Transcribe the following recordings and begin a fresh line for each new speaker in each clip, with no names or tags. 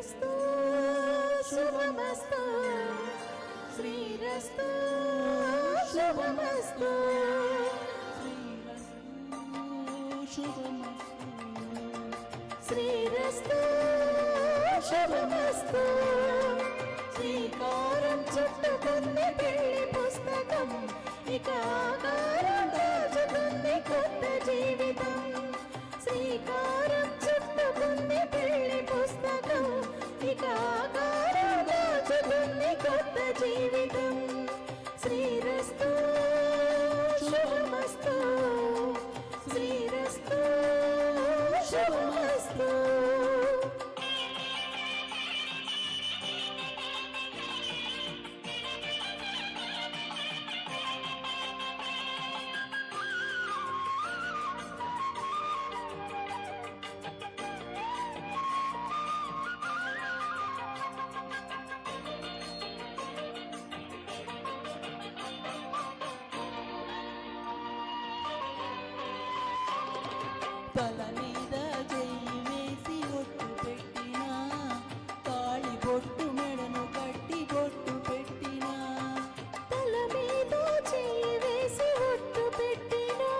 శ్రీరస్తు శుభమస్తు శ్రీరస్తు శుభమస్తు శ్రీరస్తు శుభమస్తు శ్రీకారం చుట్టుకుంది పెళ్లి పుస్తకం ఇక ఆకారం దాచుకుంది కొత్త జీవితం శ్రీకారం చుట్టుకుంది పెళ్లి పుస్తకం ఇక ఆకారం దాచుకుంది కొత్త జీవితం శ్రీరస్తు శుభమస్తు శ్రీరస్తు శుభమస్తు
తల మీద చెయ్యి వేసి ఒట్టు పెట్టినా తాళి బొట్టు మెడను కట్టి బొట్టు పెట్టినా
తల మీద చెయ్యి వేసి ఒట్టు పెట్టినా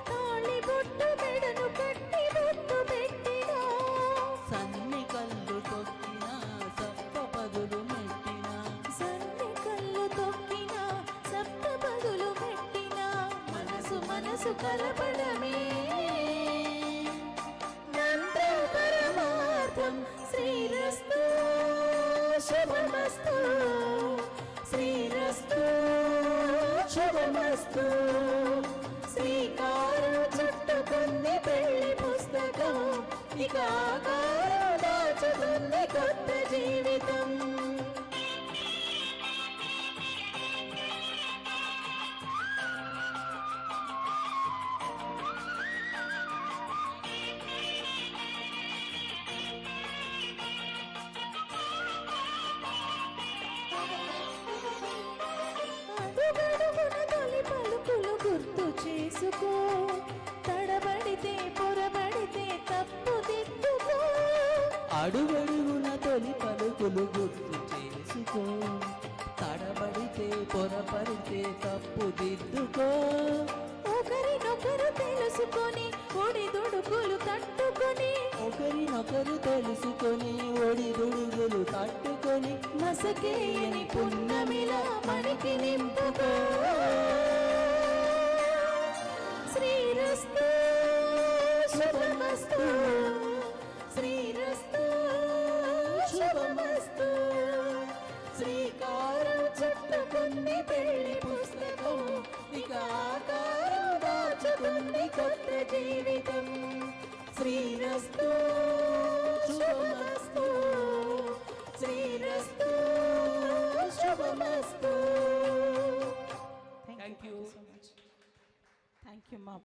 తాళి బొట్టు మెడను కట్టి బొట్టు పెట్టినా
సన్ని కళ్ళు తొక్కినా సప్త పదులు మెట్టినా
సన్ని కళ్ళు తొక్కినా సప్త పదులు పెట్టినా మనసు మనసు కలపడమే పరమార్థం శ్రీరస్తు శుభమస్తు శ్రీరస్తు శుభమస్తు శ్రీకారం చుట్టుకుంది పెళ్లి పుస్తకం ఇక ఆకారం దాచుకుంది కొత్త జీవితం తొలి పలుకులు గుర్తు చేసుకో తడబడితే పొరబడితే తప్పు దిద్దుకో
అడుగడుగున తొలి పలుకులు గుర్తు చేసుకో తడబడితే పొరపడితే తప్పు దిద్దుకో
ఒకరినొకరు తెలుసుకొని ఒడిదుడుకులు తట్టుకొని
ఒకరినొకరు తెలుసుకొని ఒడిదుడుగులు తట్టుకొని
మసకేయని పున్నమిలా మనకి నింపుకో శ్రీరస్తు శుభమస్తు శ్రీరస్తు శుభమస్తు శ్రీకారం చుట్టుకుంది పెళ్లి పుస్తకం ఇక ఆకారం దాచుకుంది కొత్త జీవితం శ్రీరస్తు